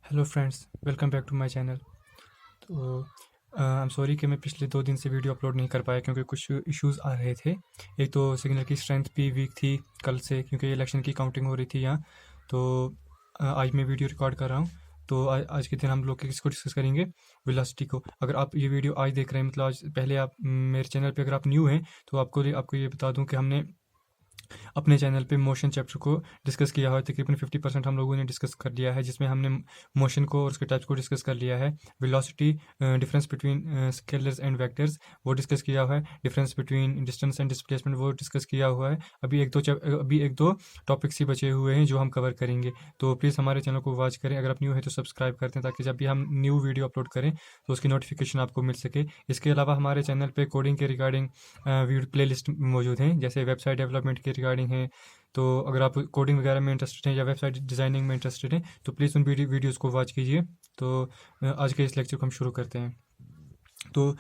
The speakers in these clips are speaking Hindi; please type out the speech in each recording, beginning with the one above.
Hello friends, welcome back to my channel. तो आई एम सॉरी कि मैं पिछले 2 दिन से वीडियो अपलोड नहीं कर पाया क्योंकि कुछ इश्यूज़ आ रहे थे। एक तो सिग्नल की स्ट्रेंथ भी वीक थी कल से, क्योंकि इलेक्शन की काउंटिंग हो रही थी यहाँ। तो आज मैं वीडियो रिकॉर्ड कर रहा हूँ। तो आज के दिन हम लोग किसको डिस्कस करेंगे? वेलोसिटी को। अगर आप ये वीडियो आज देख रहे हैं, मतलब आज पहले आप मेरे चैनल पे अगर आप न्यू हैं, तो आपको ये बता दूं कि हमने अपने चैनल पे मोशन चैप्टर को डिस्कस किया है। तकरीबन 50% हम लोगों ने डिस्कस कर लिया है, जिसमें हमने मोशन को और उसके टाइप्स को डिस्कस कर लिया है। Velocity, difference between scalars and vectors, वो डिस्कस किया हुआ है। Difference between distance and displacement, वो डिस्कस किया हुआ है। अभी एक दो टॉपिक्स ही बचे हुए हैं जो हम कवर करेंगे। तो प्लीज़ हमारे चैनल को वॉच करें। अगर आप न्यू है तो सब्सक्राइब करते हैं, ताकि जब भी हम न्यू वीडियो अपलोड करें तो उसकी नोटिफिकेशन आपको मिल सके। इसके अलावा हमारे चैनल पे कोडिंग के रिगार्डिंग वीडियो प्लेलिस्ट मौजूद हैं, जैसे वेबसाइट डेवलपमेंट के रिगार्डिंग है। तो अगर आप कोडिंग वगैरह में इंटरेस्टेड हैं या वेबसाइट डिज़ाइनिंग में इंटरेस्टेड हैं, तो प्लीज़ उन वीडियोज़ को वॉच कीजिए। तो आज के इस लेक्चर को हम शुरू करते हैं। तो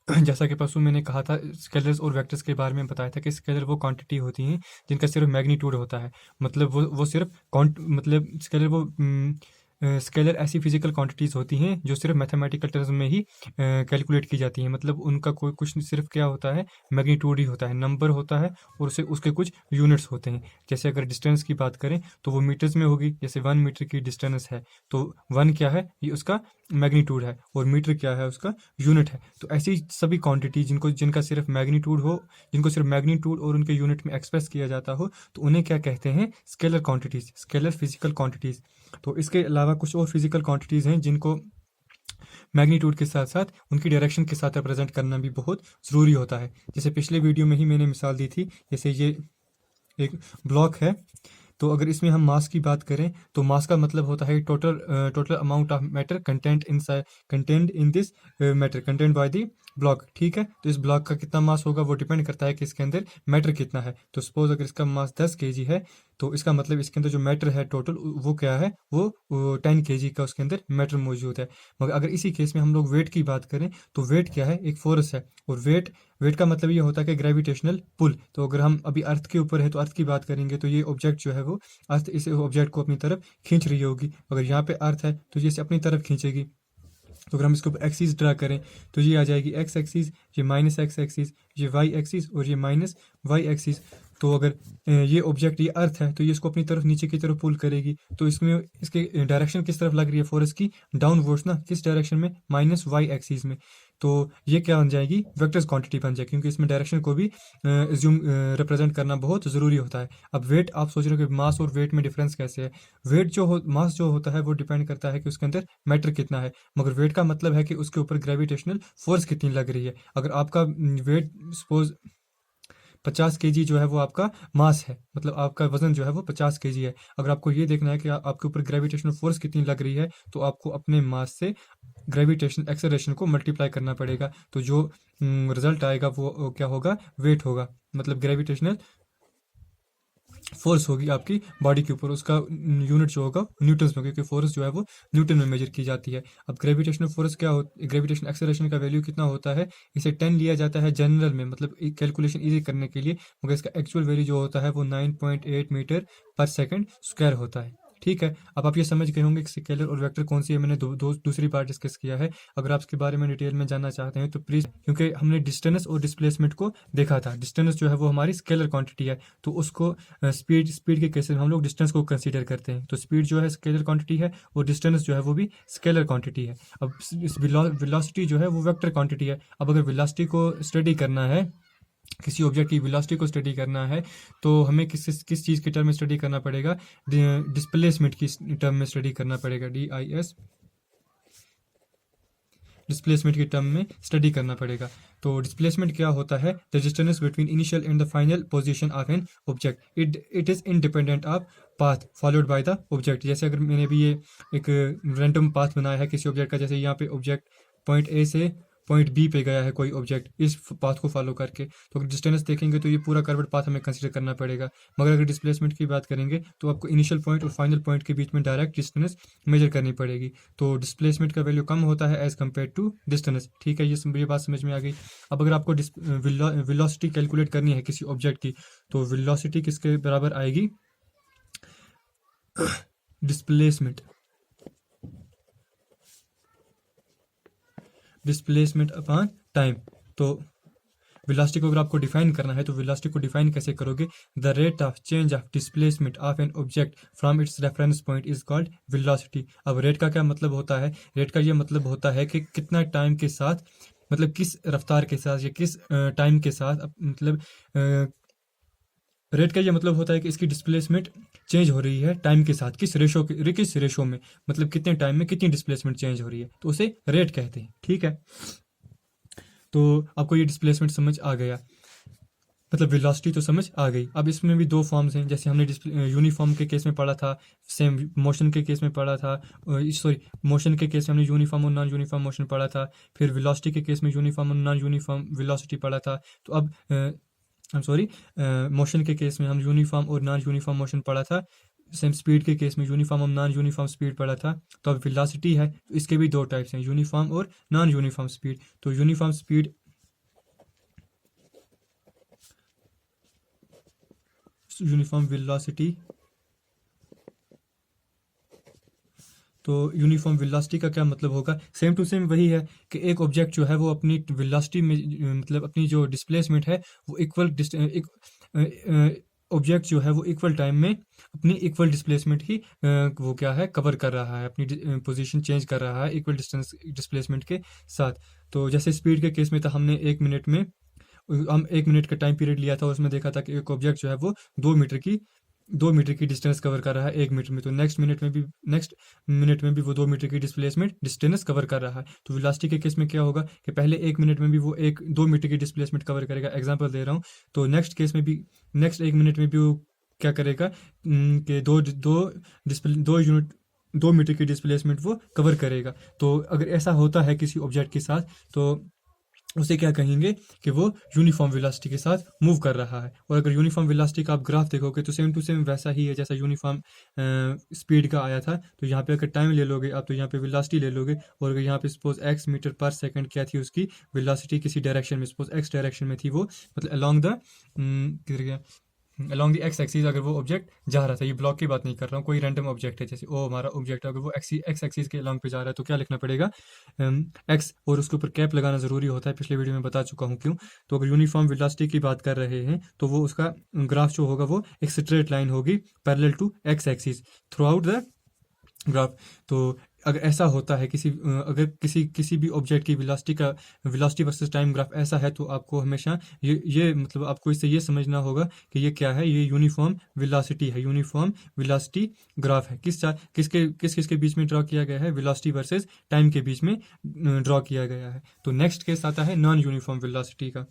जैसा कि परसों मैंने कहा था, स्केलर्स और वेक्टर्स के बारे में बताया था कि स्केलर वो क्वांटिटी होती हैं जिनका सिर्फ मैग्नीट्यूड होता है। मतलब वो सिर्फ मतलब स्केलर वो स्केलर ऐसी फिजिकल क्वांटिटीज़ होती हैं जो सिर्फ मैथमेटिकल टर्म्स में ही कैलकुलेट की जाती हैं। मतलब उनका कोई कुछ सिर्फ क्या होता है, मैग्नीट्यूड ही होता है, नंबर होता है, और उसे उसके कुछ यूनिट्स होते हैं। जैसे अगर डिस्टेंस की बात करें तो वो मीटर्स में होगी। जैसे 1 मीटर की डिस्टेंस है तो 1 क्या है, ये उसका मैग्नीट्यूड है, और मीटर क्या है, उसका यूनिट है। तो ऐसी सभी क्वांटिटी जिनका सिर्फ मैग्नीट्यूड हो, जिनको सिर्फ मैग्नीट्यूड और उनके यूनिट में एक्सप्रेस किया जाता हो, तो उन्हें क्या कहते हैं? Scalar quantities, scalar physical quantities. तो इसके अलावा कुछ और फिजिकल क्वांटिटीज हैं जिनको मैग्नीट्यूड के साथ साथ उनकी डायरेक्शन के साथ रिप्रेजेंट करना भी बहुत ज़रूरी होता है। जैसे पिछले वीडियो में ही मैंने मिसाल दी थी, जैसे ये एक ब्लॉक है। तो अगर इसमें हम मास की बात करें तो मास का मतलब होता है total amount of matter content in this matter content by the block. ठीक है, तो इस ब्लॉक का कितना मास होगा वो डिपेंड करता है कि इसके अंदर मैटर कितना है। तो सपोज अगर इसका मास 10 kg है, तो इसका मतलब इसके अंदर जो मैटर है टोटल, वो क्या है, वो 10 kg का उसके अंदर मैटर मौजूद है। मगर अगर इसी केस में हम लोग वेट की बात करें, तो वेट क्या है? एक फोर्स है। और वेट का मतलब ये होता है कि ग्रेविटेशनल पुल। तो अगर हम अभी अर्थ के ऊपर है तो अर्थ की बात करेंगे, तो ये ऑब्जेक्ट जो है वो अर्थ इस ऑब्जेक्ट को अपनी तरफ खींच रही होगी। अगर यहाँ पे अर्थ है तो ये इसे अपनी तरफ खींचेगी। तो अगर हम इसको एक्सिस ड्रा करें तो ये आ जाएगी एक्स एक्सिस, ये माइनस एक्स एक्सिस, ये वाई एक्सिस, और ये माइनस वाई एक्सिस। तो अगर ये ऑब्जेक्ट, ये अर्थ है, तो ये इसको अपनी तरफ नीचे की तरफ पुल करेगी। तो इसमें इसके डायरेक्शन किस तरफ लग रही है फोर्स की? डाउनवर्ड्स ना, किस डायरेक्शन में? माइनस वाई एक्सिस में। तो ये क्या बन जाएगी? वेक्टर्स क्वांटिटी बन जाएगी, क्योंकि इसमें डायरेक्शन को भी एज्यूम रिप्रेजेंट करना बहुत ज़रूरी होता है। अब वेट, आप सोच रहे हो कि मास और वेट में डिफरेंस कैसे है? मास जो होता है वो डिपेंड करता है कि उसके अंदर मैटर कितना है, मगर वेट का मतलब है कि उसके ऊपर ग्रेविटेशनल फोर्स कितनी लग रही है। अगर आपका वेट सपोज 50 kg जो है वो आपका मास है, मतलब आपका वजन जो है वो 50 kg है। अगर आपको ये देखना है कि आपके ऊपर ग्रेविटेशनल फोर्स कितनी लग रही है, तो आपको अपने मास से ग्रेविटेशन एक्सेलरेशन को मल्टीप्लाई करना पड़ेगा। तो जो रिजल्ट आएगा वो क्या होगा? वेट होगा। मतलब ग्रेविटेशनल फोर्स होगी आपकी बॉडी के ऊपर, उसका यूनिट जो होगा न्यूटन्स में, क्योंकि फोर्स जो है वो न्यूटन में मेजर की जाती है। अब ग्रेविटेशनल फोर्स क्या हो, ग्रेविटेशन एक्सेलरेशन का वैल्यू कितना होता है? इसे 10 लिया जाता है जनरल में, मतलब कैलकुलेशन इजी करने के लिए, मगर इसका एक्चुअल वैल्यू जो होता है वो 9.8 मीटर पर सेकेंड स्क्वायर होता है। ठीक है, अब आप ये समझ गए होंगे कि स्केलर और वेक्टर कौन सी है। मैंने दूसरी बार डिस्कस किया है। अगर आप इसके बारे में डिटेल में जानना चाहते हैं तो प्लीज़, क्योंकि हमने डिस्टेंस और डिस्प्लेसमेंट को देखा था। डिस्टेंस जो है वो हमारी स्केलर क्वांटिटी है, तो उसको स्पीड के केस में हम लोग डिस्टेंस को कंसीडर करते हैं। तो स्पीड जो है स्केलर क्वांटिटी है, और डिस्टेंस जो है वो भी स्केलर क्वांटिटी है। अब इस वेलोसिटी जो है वो वेक्टर क्वांटिटी है। अब अगर वेलोसिटी को स्टडी करना है, किसी ऑब्जेक्ट की वेलोसिटी को स्टडी करना है, तो हमें किस चीज़ के टर्म में स्टडी करना पड़ेगा? डिस्प्लेसमेंट की टर्म में स्टडी करना पड़ेगा। DIS, डिस्प्लेसमेंट की टर्म में स्टडी करना पड़ेगा। तो डिस्प्लेसमेंट क्या होता है? The distance between initial and the final position of an object. It is independent of path followed by the object. जैसे अगर मैंने भी ये एक रैंडम पाथ बनाया है किसी ऑब्जेक्ट का, जैसे यहाँ पे ऑब्जेक्ट पॉइंट ए से पॉइंट बी पे गया है कोई ऑब्जेक्ट, इस पाथ को फॉलो करके, तो अगर डिस्टेंस देखेंगे तो ये पूरा कर्व्ड पाथ हमें कंसीडर करना पड़ेगा। मगर अगर डिस्प्लेसमेंट की बात करेंगे तो आपको इनिशियल पॉइंट और फाइनल पॉइंट के बीच में डायरेक्ट डिस्टेंस मेजर करनी पड़ेगी। तो डिस्प्लेसमेंट का वैल्यू कम होता है एज कम्पेयर टू डिस्टेंस। ठीक है, ये बात समझ में आ गई। अब अगर आपको वेलोसिटी कैलकुलेट करनी है किसी ऑब्जेक्ट की, तो वेलोसिटी किसके बराबर आएगी? Displacement displacement upon time. तो वेलोसिटी को अगर आपको डिफाइन करना है तो वेलोसिटी को डिफाइन कैसे करोगे? The rate of change of displacement of an object from its reference point is called velocity. अब रेट का क्या मतलब होता है? रेट का ये मतलब होता है कि कितना टाइम के साथ, मतलब किस रफ्तार के साथ या किस टाइम के साथ, मतलब रेट का ये मतलब होता है कि इसकी डिस्प्लेसमेंट चेंज हो रही है टाइम के साथ, किस रेशो में, मतलब कितने टाइम में कितनी डिस्प्लेसमेंट चेंज हो रही है, तो उसे रेट कहते हैं। ठीक है, तो आपको ये डिस्प्लेसमेंट समझ आ गया, मतलब वेलोसिटी तो समझ आ गई। अब इसमें भी दो फॉर्म्स हैं, जैसे हमने यूनिफॉर्म के केस में पढ़ा था, सेम मोशन के केस में पढ़ा था, सॉरी मोशन के केस में हमने यूनिफॉर्म और नॉन यूनिफॉर्म मोशन पढ़ा था, फिर वेलोसिटी के केस में यूनिफॉर्म और नॉन यूनिफॉर्म वेलोसिटी पढ़ा था। तो अब मोशन के केस में हम यूनिफॉर्म और नॉन यूनिफॉर्म मोशन पढ़ा था, सेम स्पीड के केस में यूनिफॉर्म और नॉन यूनिफॉर्म स्पीड पढ़ा था। तो अब वेलोसिटी है, तो इसके भी दो टाइप्स हैं, यूनिफॉर्म और नॉन यूनिफॉर्म स्पीड। तो यूनिफॉर्म स्पीड, यूनिफॉर्म वेलोसिटी, तो यूनिफॉर्म वेलोसिटी का क्या मतलब होगा? सेम टू सेम वही है कि एक ऑब्जेक्ट जो है वो अपनी वेलोसिटी में, मतलब अपनी जो डिस्प्लेसमेंट है वो ऑब्जेक्ट जो है वो इक्वल टाइम में अपनी इक्वल डिस्प्लेसमेंट ही वो क्या है, कवर कर रहा है, अपनी पोजीशन चेंज कर रहा है इक्वल डिस्टेंस डिस्प्लेसमेंट के साथ। तो जैसे स्पीड के केस में था, हमने 1 मिनट में, हम 1 मिनट का टाइम पीरियड लिया था, उसमें देखा था कि एक ऑब्जेक्ट जो है वो 2 मीटर की डिस्टेंस कवर कर रहा है 1 मिनट में। तो नेक्स्ट मिनट में भी वो 2 मीटर की डिस्प्लेसमेंट डिस्टेंस कवर कर रहा है। तो वेलोसिटी के केस में क्या होगा कि पहले 1 मिनट में भी वो 2 मीटर की डिस्प्लेसमेंट कवर करेगा, एग्जांपल दे रहा हूँ। तो नेक्स्ट 1 मिनट में भी वो क्या करेगा कि दो यूनिट 2 मीटर की डिस्प्लेसमेंट वो कवर करेगा। तो अगर ऐसा होता है किसी ऑब्जेक्ट के साथ, तो उसे क्या कहेंगे कि वो यूनिफॉर्म वेलोसिटी के साथ मूव कर रहा है। और अगर यूनिफॉर्म वेलोसिटी का आप ग्राफ देखोगे तो सेम टू सेम वैसा ही है जैसा यूनिफॉर्म स्पीड का आया था। तो यहाँ पे अगर टाइम ले लोगे आप, तो यहाँ पे वेलोसिटी ले लोगे, और अगर यहाँ पे सपोज x मीटर पर सेकंड क्या थी उसकी वेलोसिटी, किसी डायरेक्शन में, सपोज x डायरेक्शन में थी वो, मतलब अलोंग द किधर गया, अलॉन्ग दी एक्स एक्सिस अगर वो ऑब्जेक्ट जा रहा था, ये ब्लॉक की बात नहीं कर रहा हूँ, कोई रैंडम ऑब्जेक्ट है, जैसे ओ हमारा ऑब्जेक्ट अगर वो एक्स एक्सिस के अलॉन्ग पे जा रहा है, तो क्या लिखना पड़ेगा, एक्स, और उसके ऊपर कैप लगाना ज़रूरी होता है, पिछले वीडियो में बता चुका हूँ क्यों। तो अगर यूनिफॉर्म वेलोसिटी की बात कर रहे हैं तो वो उसका ग्राफ जो होगा वो एक स्ट्रेट लाइन होगी parallel to X axis throughout the graph. तो अगर ऐसा होता है अगर किसी भी ऑब्जेक्ट की वेलोसिटी वर्सेस टाइम ग्राफ ऐसा है, तो आपको हमेशा ये मतलब आपको इससे ये समझना होगा कि ये क्या है, ये यूनिफॉर्म वेलोसिटी है, यूनिफॉर्म वेलोसिटी ग्राफ है। किसके बीच में ड्रॉ किया गया है? वेलोसिटी वर्सेस टाइम के बीच में ड्रॉ किया गया है। तो नेक्स्ट केस आता है नॉन यूनिफॉर्म वेलोसिटी का।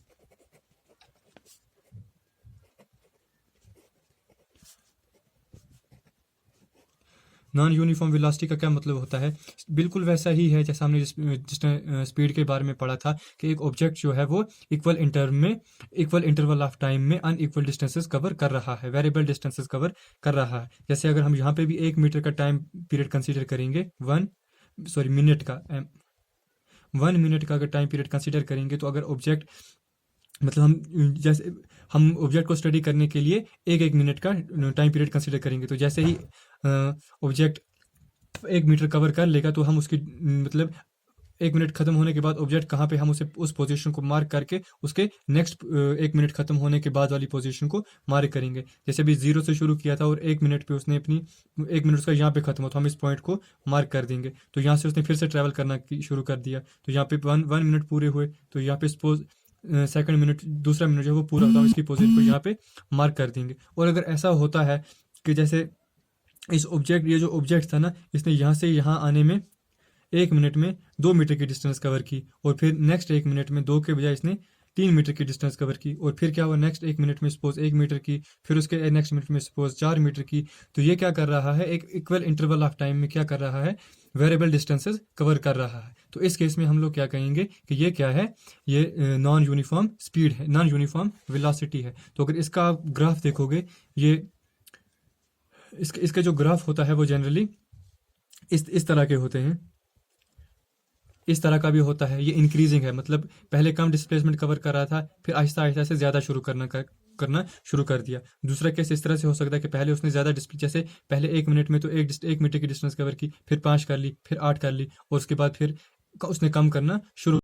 नॉन यूनिफॉर्म वेलोसिटी का क्या मतलब होता है? बिल्कुल वैसा ही है जैसा हमने स्पीड के बारे में पढ़ा था कि एक ऑब्जेक्ट जो है वो इक्वल इंटरवल ऑफ टाइम में अनइक्वल डिस्टेंसेस कवर कर रहा है, वेरिएबल डिस्टेंसेस कवर कर रहा है। जैसे अगर हम यहाँ पे भी 1 मीटर का टाइम पीरियड कंसीडर करेंगे, मिनट का अगर टाइम पीरियड कंसीडर करेंगे, तो अगर ऑब्जेक्ट, मतलब हम ऑब्जेक्ट को स्टडी करने के लिए 1 मिनट का टाइम पीरियड कंसीडर करेंगे, तो जैसे ही ऑब्जेक्ट 1 मीटर कवर कर लेगा, तो हम उसकी मतलब 1 मिनट खत्म होने के बाद ऑब्जेक्ट कहाँ पे, हम उसे उस पोजीशन को मार्क करके उसके नेक्स्ट 1 मिनट खत्म होने के बाद वाली पोजीशन को मार्क करेंगे। जैसे अभी 0 से शुरू किया था और 1 मिनट पे उसने अपनी 1 मिनट उसका यहाँ पे खत्म हो, तो हम इस पॉइंट को मार्क कर देंगे। तो यहाँ से उसने फिर से ट्रैवल करना शुरू कर दिया, तो यहाँ पे 1 मिनट पूरे हुए, तो यहाँ पे सपोज दूसरा मिनट जो है वो पूरा होता है, इसकी पोजीशन को यहाँ पे मार्क कर देंगे। और अगर ऐसा होता है कि जैसे ये जो ऑब्जेक्ट था ना, इसने यहाँ से यहाँ आने में 1 मिनट में 2 मीटर की डिस्टेंस कवर की, और फिर नेक्स्ट 1 मिनट में 2 के बजाय इसने 3 मीटर की डिस्टेंस कवर की, और फिर क्या हुआ, नेक्स्ट 1 मिनट में सपोज 1 मीटर की, फिर उसके नेक्स्ट मिनट में सपोज 4 मीटर की। तो ये क्या कर रहा है, एक इक्वल इंटरवल ऑफ टाइम में क्या कर रहा है, वेरिएबल डिस्टेंसेस कवर कर रहा है। तो इस केस में हम लोग क्या कहेंगे कि ये क्या है, ये नॉन यूनिफॉर्म स्पीड है, नॉन यूनिफॉर्म वेलोसिटी है। तो अगर इसका आप ग्राफ देखोगे, ये इसका जो ग्राफ होता है वो जनरली इस तरह के होते हैं, इस तरह का भी होता है। ये इंक्रीजिंग है, मतलब पहले कम डिस्प्लेसमेंट कवर कर रहा था, फिर आहिस्ता आहिस्ता से ज़्यादा करना शुरू कर दिया। दूसरा केस इस तरह से हो सकता है कि पहले उसने ज़्यादा जैसे पहले 1 मिनट में तो 1 मीटर की डिस्टेंस कवर की, फिर 5 कर ली, फिर 8 कर ली, और उसके बाद फिर उसने कम करना शुरू